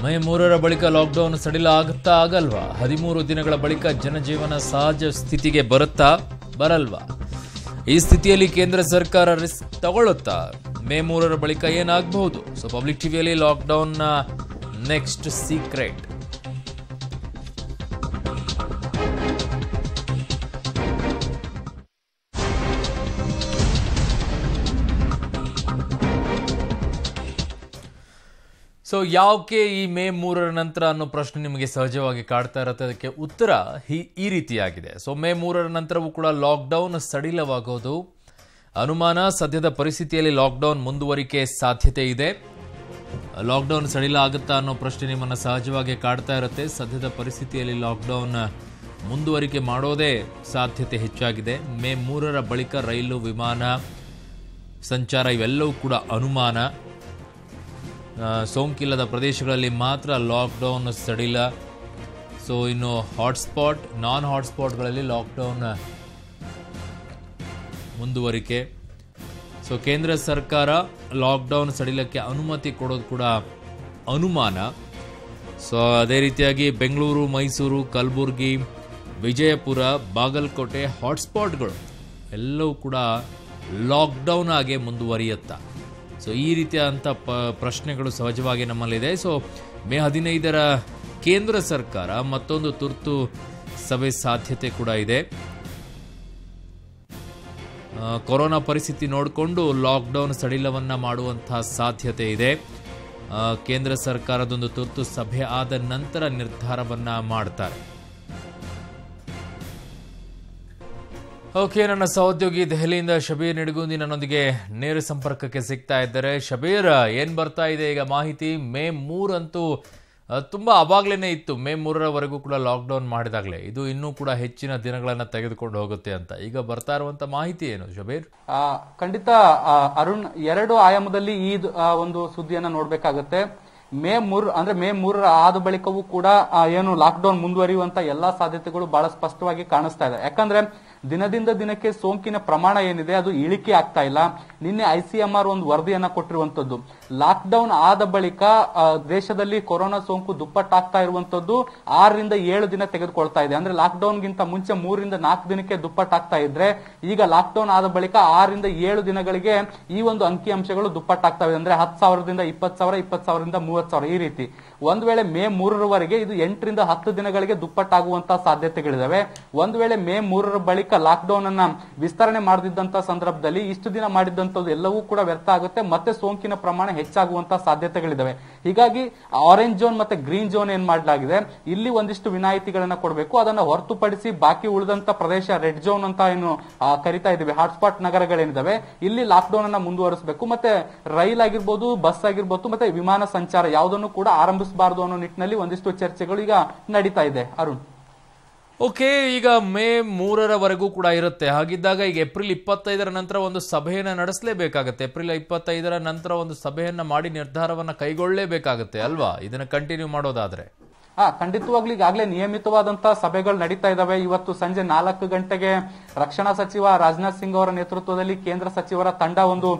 ಮೇ 3ರ ಬಳಿಕ ಲಾಕ್ಡೌನ್ ಸಡಿಲ ಆಗುತ್ತಾ ಆಗಲ್ವಾ? 13 ದಿನಗಳ ಬಳಿಕ ಜನಜೀವನ ಸಹಜ ಸ್ಥಿತಿಗೆ ಬರಲ್ವಾ? ಈ ಸ್ಥಿತಿಯಲ್ಲಿ ಕೇಂದ್ರ ಸರ್ಕಾರ ರಿಸ್ಕ್ ತಗೊಳ್ಳುತ್ತಾ? ಮೇ 3ರ ಬಳಿಕ ಏನಾಗಬಹುದು? ಸೊ ಪಬ್ಲಿಕ್ ಟಿವಿಯಲ್ಲಿ ಲಾಕ್ಡೌನ್ನ ನೆಕ್ಸ್ಟ್ ಸೀಕ್ರೆಟ್. ಸೊ ಯಾಕೆ ಈ ಮೇ 3ರ ನಂತರ ಅನ್ನೋ ಪ್ರಶ್ನೆ ನಿಮಗೆ ಸಹಜವಾಗಿ ಕಾಡ್ತಾ ಇರುತ್ತೆ. ಅದಕ್ಕೆ ಉತ್ತರ ಈ ರೀತಿಯಾಗಿದೆ. ಸೊ ಮೇ 3ರ ನಂತರವೂ ಕೂಡ ಲಾಕ್ಡೌನ್ ಸಡಿಲವಾಗೋದು ಅನುಮಾನ. ಸದ್ಯದ ಪರಿಸ್ಥಿತಿಯಲ್ಲಿ ಲಾಕ್ಡೌನ್ ಮುಂದುವರಿಕೆ ಸಾಧ್ಯತೆ ಇದೆ. ಲಾಕ್ಡೌನ್ ಸಡಿಲ ಆಗುತ್ತಾ ಅನ್ನೋ ಪ್ರಶ್ನೆ ನಿಮ್ಮನ್ನು ಸಹಜವಾಗಿ ಕಾಡ್ತಾ ಇರುತ್ತೆ. ಸದ್ಯದ ಪರಿಸ್ಥಿತಿಯಲ್ಲಿ ಲಾಕ್ಡೌನ್ ಮುಂದುವರಿಕೆ ಮಾಡೋದೇ ಸಾಧ್ಯತೆ ಹೆಚ್ಚಾಗಿದೆ. ಮೇ 3ರ ಬಳಿಕ ರೈಲು, ವಿಮಾನ ಸಂಚಾರ ಇವೆಲ್ಲವೂ ಕೂಡ ಅನುಮಾನ. ಸೋಂಕಿಲ್ಲದ ಪ್ರದೇಶಗಳಲ್ಲಿ ಮಾತ್ರ ಲಾಕ್ಡೌನ್ ಸಡಿಲ. ಸೊ ಇನ್ನು ಹಾಟ್ಸ್ಪಾಟ್, ನಾನ್ ಹಾಟ್ಸ್ಪಾಟ್ಗಳಲ್ಲಿ ಲಾಕ್ಡೌನ್ ಮುಂದುವರಿಕೆ. ಸೊ ಕೇಂದ್ರ ಸರ್ಕಾರ ಲಾಕ್ಡೌನ್ ಸಡಿಲಕ್ಕೆ ಅನುಮತಿ ಕೊಡೋದು ಕೂಡ ಅನುಮಾನ. ಸೊ ಅದೇ ರೀತಿಯಾಗಿ ಬೆಂಗಳೂರು, ಮೈಸೂರು, ಕಲಬುರಗಿ, ವಿಜಯಪುರ, ಬಾಗಲಕೋಟೆ ಹಾಟ್ಸ್ಪಾಟ್ಗಳು ಎಲ್ಲವೂ ಕೂಡ ಲಾಕ್ಡೌನ್ ಆಗಿ ಮುಂದುವರಿಯುತ್ತಾ? ಸೊ ಈ ರೀತಿಯಾದಂಥ ಪ್ರಶ್ನೆಗಳು ಸಹಜವಾಗಿ ನಮ್ಮಲ್ಲಿದೆ. ಸೊ ಮೇ 15ರ ಕೇಂದ್ರ ಸರ್ಕಾರ ಮತ್ತೊಂದು ತುರ್ತು ಸಭೆ ಸಾಧ್ಯತೆ ಕೂಡ ಇದೆ. ಕೊರೋನಾ ಪರಿಸ್ಥಿತಿ ನೋಡಿಕೊಂಡು ಲಾಕ್ಡೌನ್ ಸಡಿಲವನ್ನ ಮಾಡುವಂತಹ ಸಾಧ್ಯತೆ ಇದೆ. ಕೇಂದ್ರ ಸರ್ಕಾರದೊಂದು ತುರ್ತು ಸಭೆ ಆದ ನಂತರ ನಿರ್ಧಾರವನ್ನ ಮಾಡ್ತಾರೆ. ಓಕೆ, ನನ್ನ ಸಹೋದ್ಯೋಗಿ ದೆಹಲಿಯಿಂದ ಶಬೀರ್ ನಿಡಗುಂದಿ ನನ್ನೊಂದಿಗೆ ನೇರ ಸಂಪರ್ಕಕ್ಕೆ ಸಿಗ್ತಾ ಇದ್ದಾರೆ. ಶಬೀರ್, ಏನ್ ಬರ್ತಾ ಇದೆ ಈಗ ಮಾಹಿತಿ? ಮೇ 3 ಅಂತೂ ತುಂಬಾ ಅವಾಗ್ಲೇನೆ ಇತ್ತು, ಮೇ 3ರವರೆಗೂ ಕೂಡ ಲಾಕ್ಡೌನ್ ಮಾಡಿದಾಗಲೇ. ಇದು ಇನ್ನೂ ಕೂಡ ಹೆಚ್ಚಿನ ದಿನಗಳನ್ನ ತೆಗೆದುಕೊಂಡು ಹೋಗುತ್ತೆ ಅಂತ ಈಗ ಬರ್ತಾ ಇರುವಂತ ಮಾಹಿತಿ ಏನು ಶಬೀರ್? ಖಂಡಿತ ಅರುಣ್, 2 ಆಯಾಮದಲ್ಲಿ ಈ ಒಂದು ಸುದ್ದಿಯನ್ನ ನೋಡ್ಬೇಕಾಗತ್ತೆ. ಮೇ 3ರ ಆದ ಬಳಿಕವೂ ಕೂಡ ಏನು ಲಾಕ್ಡೌನ್ ಮುಂದುವರಿಯುವಂತ ಎಲ್ಲಾ ಸಾಧ್ಯತೆಗಳು ಬಹಳ ಸ್ಪಷ್ಟವಾಗಿ ಕಾಣಿಸ್ತಾ ಇದೆ. ಯಾಕಂದ್ರೆ ದಿನದಿಂದ ದಿನಕ್ಕೆ ಸೋಂಕಿನ ಪ್ರಮಾಣ ಏನಿದೆ ಅದು ಇಳಿಕೆ ಆಗ್ತಾ ಇಲ್ಲ. ನಿನ್ನೆ ICMR ಒಂದು ವರದಿಯನ್ನ ಕೊಟ್ಟಿರುವಂತದ್ದು, ಲಾಕ್ಡೌನ್ ಆದ ಬಳಿಕ ದೇಶದಲ್ಲಿ ಕೊರೋನಾ ಸೋಂಕು ದುಪ್ಪಟ್ಟಾಗ್ತಾ ಇರುವಂತದ್ದು 6ರಿಂದ 7 ದಿನ ತೆಗೆದುಕೊಳ್ತಾ ಇದೆ. ಅಂದ್ರೆ ಲಾಕ್ಡೌನ್ ಗಿಂತ ಮುಂಚೆ 3ರಿಂದ 4 ದಿನಕ್ಕೆ ದುಪ್ಪಟ್ಟಾಗ್ತಾ ಇದ್ರೆ ಈಗ ಲಾಕ್ಡೌನ್ ಆದ ಬಳಿಕ 6ರಿಂದ 7 ದಿನಗಳಿಗೆ ಈ ಒಂದು ಅಂಕಿಅಂಶಗಳು ದುಪ್ಪಟ್ಟಾಗ್ತಾ ಇದೆ. ಅಂದ್ರೆ 10,000ದಿಂದ 20,000, 20,000ರಿಂದ 30,000 ಈ ರೀತಿ. ಒಂದ್ ವೇಳೆ ಮೇ 3ರವರೆಗೆ ಇದು 8ರಿಂದ 10 ದಿನಗಳಿಗೆ ದುಪ್ಪಟ್ಟಾಗುವಂತಹ ಸಾಧ್ಯತೆಗಳಿದಾವೆ. ಒಂದ್ ವೇಳೆ ಮೇ 3ರ ಬಳಿಕ ಲಾಕ್ಡೌನ್ ಅನ್ನ ವಿಸ್ತರಣೆ ಮಾಡದಿದ್ದಂತ ಸಂದರ್ಭದಲ್ಲಿ ಇಷ್ಟು ದಿನ ಮಾಡಿದಂತದ್ದು ಎಲ್ಲವೂ ಕೂಡ ವ್ಯರ್ಥ ಆಗುತ್ತೆ. ಮತ್ತೆ ಸೋಂಕಿನ ಪ್ರಮಾಣ ಹೆಚ್ಚಾಗುವಂತಹ ಸಾಧ್ಯತೆಗಳಿದಾವೆ. ಹೀಗಾಗಿ ಆರೆಂಜ್ ಝೋನ್ ಮತ್ತೆ ಗ್ರೀನ್ ಝೋನ್ ಏನ್ ಮಾಡಲಾಗಿದೆ, ಇಲ್ಲಿ ಒಂದಿಷ್ಟು ವಿನಾಯಿತಿಗಳನ್ನ ಕೊಡಬೇಕು. ಅದನ್ನ ಹೊರತುಪಡಿಸಿ ಬಾಕಿ ಉಳಿದಂತ ಪ್ರದೇಶ ರೆಡ್ ಝೋನ್ ಅಂತ ಏನು ಕರಿತಾ ಇದೀವಿ, ಹಾಟ್ಸ್ಪಾಟ್ ನಗರಗಳೇನಿದಾವೆ, ಇಲ್ಲಿ ಲಾಕ್ಡೌನ್ ಅನ್ನ ಮುಂದುವರಿಸಬೇಕು. ಮತ್ತೆ ರೈಲ್ ಆಗಿರ್ಬೋದು, ಬಸ್ ಆಗಿರ್ಬೋದು, ಮತ್ತೆ ವಿಮಾನ ಸಂಚಾರ ಯಾವುದನ್ನು ಕೂಡ ಆರಂಭಿಸಬಾರದು ಅನ್ನೋ ನಿಟ್ಟಿನಲ್ಲಿ ಒಂದಿಷ್ಟು ಚರ್ಚೆಗಳು ಈಗ ನಡೀತಾ ಇದೆ. ಅರುಣ್, ಓಕೆ, ಈಗ ಮೇ 3ರವರೆಗೂ ಕೂಡ ಇರುತ್ತೆ. ಹಾಗಿದ್ದಾಗ ಈಗ ಏಪ್ರಿಲ್ 25ರ ನಂತರ ಒಂದು ಸಭೆಯನ್ನ ನಡೆಸಲೇಬೇಕಾಗತ್ತೆ. ಏಪ್ರಿಲ್ 25ರ ನಂತರ ಒಂದು ಸಭೆಯನ್ನ ಮಾಡಿ ನಿರ್ಧಾರವನ್ನ ಕೈಗೊಳ್ಳಲೇಬೇಕಾಗತ್ತೆ ಅಲ್ವಾ, ಇದನ್ನ ಕಂಟಿನ್ಯೂ ಮಾಡೋದಾದ್ರೆ? ಖಂಡಿತವಾಗ್ಲೂ ಈಗಾಗಲೇ ನಿಯಮಿತವಾದಂತಹ ಸಭೆಗಳು ನಡೀತಾ ಇದಾವೆ. ಇವತ್ತು ಸಂಜೆ 4 ಗಂಟೆಗೆ ರಕ್ಷಣಾ ಸಚಿವ ರಾಜನಾಥ್ ಸಿಂಗ್ ಅವರ ನೇತೃತ್ವದಲ್ಲಿ ಕೇಂದ್ರ ಸಚಿವರ ತಂಡ ಒಂದು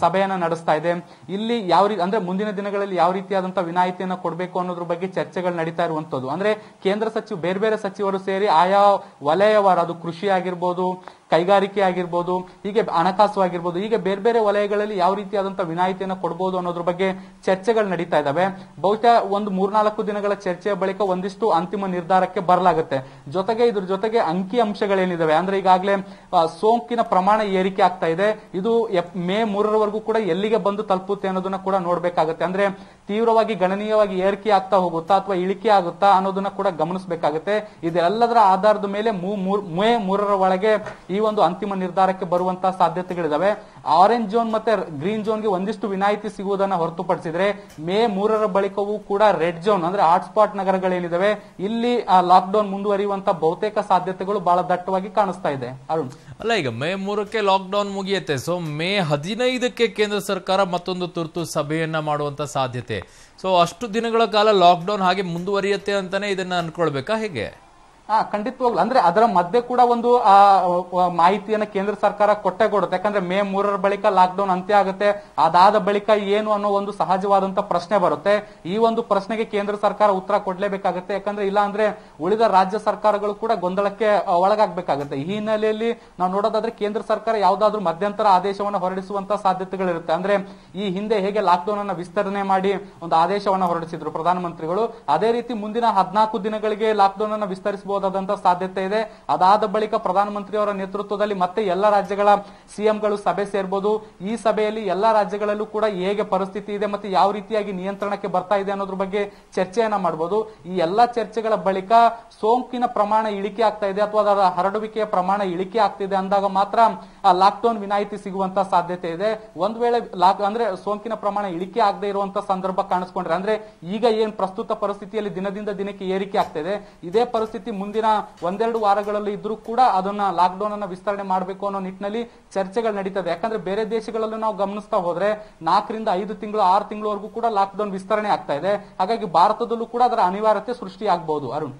ಸಭೆಯನ್ನ ನಡೆಸ್ತಾ ಇದೆ. ಇಲ್ಲಿ ಯಾವ ರೀತಿ ಅಂದ್ರೆ ಮುಂದಿನ ದಿನಗಳಲ್ಲಿ ಯಾವ ರೀತಿಯಾದಂತಹ ವಿನಾಯಿತಿಯನ್ನ ಕೊಡಬೇಕು ಅನ್ನೋದ್ರ ಬಗ್ಗೆ ಚರ್ಚೆಗಳು ನಡೀತಾ ಇರುವಂತದ್ದು. ಅಂದ್ರೆ ಕೇಂದ್ರ ಸಚಿವ ಬೇರೆ ಬೇರೆ ಸಚಿವರು ಸೇರಿ ಆಯಾ ವಲಯವಾರ, ಅದು ಕೃಷಿ ಆಗಿರ್ಬೋದು, ಕೈಗಾರಿಕೆ ಆಗಿರ್ಬೋದು, ಹೀಗೆ ಹಣಕಾಸು ಆಗಿರ್ಬೋದು, ಹೀಗೆ ಬೇರೆ ಬೇರೆ ವಲಯಗಳಲ್ಲಿ ಯಾವ ರೀತಿಯಾದಂತಹ ವಿನಾಯಿತಿಯನ್ನು ಕೊಡಬಹುದು ಅನ್ನೋದ್ರ ಬಗ್ಗೆ ಚರ್ಚೆಗಳು ನಡೀತಾ ಇದಾವೆ. ಬಹುಶಃ ಒಂದು 3-4 ದಿನಗಳ ಚರ್ಚೆಯ ಬಳಿಕ ಒಂದಿಷ್ಟು ಅಂತಿಮ ನಿರ್ಧಾರಕ್ಕೆ ಬರಲಾಗುತ್ತೆ. ಜೊತೆಗೆ ಇದ್ರ ಜೊತೆಗೆ ಅಂಕಿ ಅಂಶಗಳೇನಿದಾವೆ, ಅಂದ್ರೆ ಈಗಾಗಲೇ ಸೋಂಕಿನ ಪ್ರಮಾಣ ಏರಿಕೆ ಆಗ್ತಾ ಇದೆ. ಇದು ಮೇ 3ರವರೆಗೂ ಕೂಡ ಎಲ್ಲಿಗೆ ಬಂದು ತಲುಪುತ್ತೆ ಅನ್ನೋದನ್ನ ಕೂಡ ನೋಡ್ಬೇಕಾಗುತ್ತೆ. ಅಂದ್ರೆ ತೀವ್ರವಾಗಿ ಗಣನೀಯವಾಗಿ ಏರಿಕೆ ಆಗ್ತಾ ಹೋಗುತ್ತಾ ಅಥವಾ ಇಳಿಕೆ ಆಗುತ್ತಾ ಅನ್ನೋದನ್ನ ಕೂಡ ಗಮನಿಸಬೇಕಾಗುತ್ತೆ. ಇದೆಲ್ಲದರ ಆಧಾರದ ಮೇಲೆ ಮೇ 3ರ ಒಳಗೆ ಈ ಒಂದು ಅಂತಿಮ ನಿರ್ಧಾರಕ್ಕೆ ಬರುವಂತಹ ಸಾಧ್ಯತೆಗಳಿದಾವೆ. ಆರೆಂಜ್ ಝೋನ್ ಮತ್ತೆ ಗ್ರೀನ್ ಝೋನ್ಗೆ ಒಂದಿಷ್ಟು ವಿನಾಯಿತಿ ಸಿಗುವುದನ್ನು ಹೊರತುಪಡಿಸಿದ್ರೆ ಮೇ 3ರ ಬಳಿಕವೂ ಕೂಡ ರೆಡ್ ಝೋನ್ ಅಂದ್ರೆ ಹಾಟ್ಸ್ಪಾಟ್ ನಗರಗಳೇನಿದಾವೆ ಇಲ್ಲಿ ಲಾಕ್ಡೌನ್ ಮುಂದುವರಿಯುವಂತಹ ಬಹುತೇಕ ಸಾಧ್ಯತೆಗಳು ಬಹಳ ದಟ್ಟವಾಗಿ ಕಾಣಿಸ್ತಾ ಇದೆ. ಅರುಣ್, ಅಲ್ಲ, ಈಗ ಮೇ 3ಕ್ಕೆ ಲಾಕ್ಡೌನ್ ಮುಗಿಯುತ್ತೆ. ಸೊ ಮೇ 15ಕ್ಕೆ ಕೇಂದ್ರ ಸರ್ಕಾರ ಮತ್ತೊಂದು ತುರ್ತು ಸಭೆಯನ್ನ ಮಾಡುವಂತ ಸಾಧ್ಯತೆ. ಸೊ ಅಷ್ಟು ದಿನಗಳ ಕಾಲ ಲಾಕ್ಡೌನ್ ಹಾಗೆ ಮುಂದುವರಿಯುತ್ತೆ ಅಂತಾನೆ ಇದನ್ನ ಅನ್ಕೊಳ್ಬೇಕಾ ಹೇಗೆ? ಖಂಡಿತವಾಗ್ಲು ಅಂದ್ರೆ ಅದರ ಮಧ್ಯೆ ಕೂಡ ಒಂದು ಮಾಹಿತಿಯನ್ನ ಕೇಂದ್ರ ಸರ್ಕಾರ ಕೊಟ್ಟೆ ಕೊಡುತ್ತೆ. ಯಾಕಂದ್ರೆ ಮೇ 3 ಬಳಿಕ ಲಾಕ್ಡೌನ್ ಅಂತ್ಯ ಆಗುತ್ತೆ, ಅದಾದ ಬಳಿಕ ಏನು ಅನ್ನೋ ಒಂದು ಸಹಜವಾದಂತ ಪ್ರಶ್ನೆ ಬರುತ್ತೆ. ಈ ಒಂದು ಪ್ರಶ್ನೆಗೆ ಕೇಂದ್ರ ಸರ್ಕಾರ ಉತ್ತರ ಕೊಡ್ಲೇಬೇಕಾಗುತ್ತೆ. ಯಾಕಂದ್ರೆ ಇಲ್ಲ ಅಂದ್ರೆ ಉಳಿದ ರಾಜ್ಯ ಸರ್ಕಾರಗಳು ಕೂಡ ಗೊಂದಲಕ್ಕೆ ಒಳಗಾಗಬೇಕಾಗುತ್ತೆ. ಈ ಹಿನ್ನೆಲೆಯಲ್ಲಿ ನಾವು ನೋಡೋದಾದ್ರೆ ಕೇಂದ್ರ ಸರ್ಕಾರ ಯಾವ್ದಾದ್ರು ಮಧ್ಯಂತರ ಆದೇಶವನ್ನು ಹೊರಡಿಸುವಂತ ಸಾಧ್ಯತೆಗಳಿರುತ್ತೆ. ಅಂದ್ರೆ ಈ ಹಿಂದೆ ಹೇಗೆ ಲಾಕ್ಡೌನ್ ಅನ್ನ ವಿಸ್ತರಣೆ ಮಾಡಿ ಒಂದು ಆದೇಶವನ್ನು ಹೊರಡಿಸಿದ್ರು ಪ್ರಧಾನಮಂತ್ರಿಗಳು, ಅದೇ ರೀತಿ ಮುಂದಿನ 14 ದಿನಗಳಿಗೆ ಲಾಕ್ಡೌನ್ ಅನ್ನು ವಿಸ್ತರಿಸಬಹುದಾದಂತಹ ಸಾಧ್ಯತೆ ಇದೆ. ಅದಾದ ಬಳಿಕ ಪ್ರಧಾನಮಂತ್ರಿ ಅವರ ನೇತೃತ್ವದಲ್ಲಿ ಮತ್ತೆ ಎಲ್ಲ ರಾಜ್ಯಗಳ ಸಿಎಂಗಳು ಸಭೆ ಸೇರ್ಬೋದು. ಈ ಸಭೆಯಲ್ಲಿ ಎಲ್ಲಾ ರಾಜ್ಯಗಳಲ್ಲೂ ಕೂಡ ಹೇಗೆ ಪರಿಸ್ಥಿತಿ ಇದೆ ಮತ್ತೆ ಯಾವ ರೀತಿಯಾಗಿ ನಿಯಂತ್ರಣಕ್ಕೆ ಬರ್ತಾ ಇದೆ ಅನ್ನೋದ್ರ ಬಗ್ಗೆ ಚರ್ಚೆಯನ್ನ ಮಾಡಬಹುದು. ಈ ಎಲ್ಲಾ ಚರ್ಚೆಗಳ ಬಳಿಕ ಸೋಂಕಿನ ಪ್ರಮಾಣ ಇಳಿಕೆ ಆಗ್ತಾ ಇದೆ ಅಥವಾ ಅದರ ಹರಡುವಿಕೆಯ ಪ್ರಮಾಣ ಇಳಿಕೆ ಆಗ್ತಿದೆ ಅಂದಾಗ ಮಾತ್ರ ಲಾಕ್ಡೌನ್ ವಿನಾಯಿತಿ ಸಿಗುವಂತ ಸಾಧ್ಯತೆ ಇದೆ. ಒಂದ್ ವೇಳೆ ಅಂದ್ರೆ ಸೋಂಕಿನ ಪ್ರಮಾಣ ಇಳಿಕೆ ಆಗದೆ ಇರುವಂತ ಸಂದರ್ಭ ಕಾಣಿಸ್ಕೊಂಡ್ರೆ, ಅಂದ್ರೆ ಈಗ ಏನ್ ಪ್ರಸ್ತುತ ಪರಿಸ್ಥಿತಿಯಲ್ಲಿ ದಿನದಿಂದ ದಿನಕ್ಕೆ ಏರಿಕೆ ಆಗ್ತಿದೆ, ಇದೇ ಪರಿಸ್ಥಿತಿ ಮುಂದಿನ 1-2 ವಾರಗಳಲ್ಲಿ ಇದ್ರೂ ಕೂಡ ಅದನ್ನ ಲಾಕ್ಡೌನ್ ಅನ್ನ ವಿಸ್ತರಣೆ ಮಾಡಬೇಕು ಅನ್ನೋ ನಿಟ್ಟಿನಲ್ಲಿ ಚರ್ಚೆಗಳು ನಡೀತದೆ. ಯಾಕಂದ್ರೆ ಬೇರೆ ದೇಶಗಳಲ್ಲೂ ನಾವು ಗಮನಿಸ್ತಾ ಹೋದ್ರೆ 4 ರಿಂದ 5 ತಿಂಗಳು 6 ತಿಂಗಳವರೆಗೂ ಕೂಡ ಲಾಕ್ಡೌನ್ ವಿಸ್ತರಣೆ ಆಗ್ತಾ ಇದೆ. ಹಾಗಾಗಿ ಭಾರತದಲ್ಲೂ ಕೂಡ ಅದರ ಅನಿವಾರ್ಯತೆ ಸೃಷ್ಟಿ ಆಗಬಹುದು. ಅರುಣ್.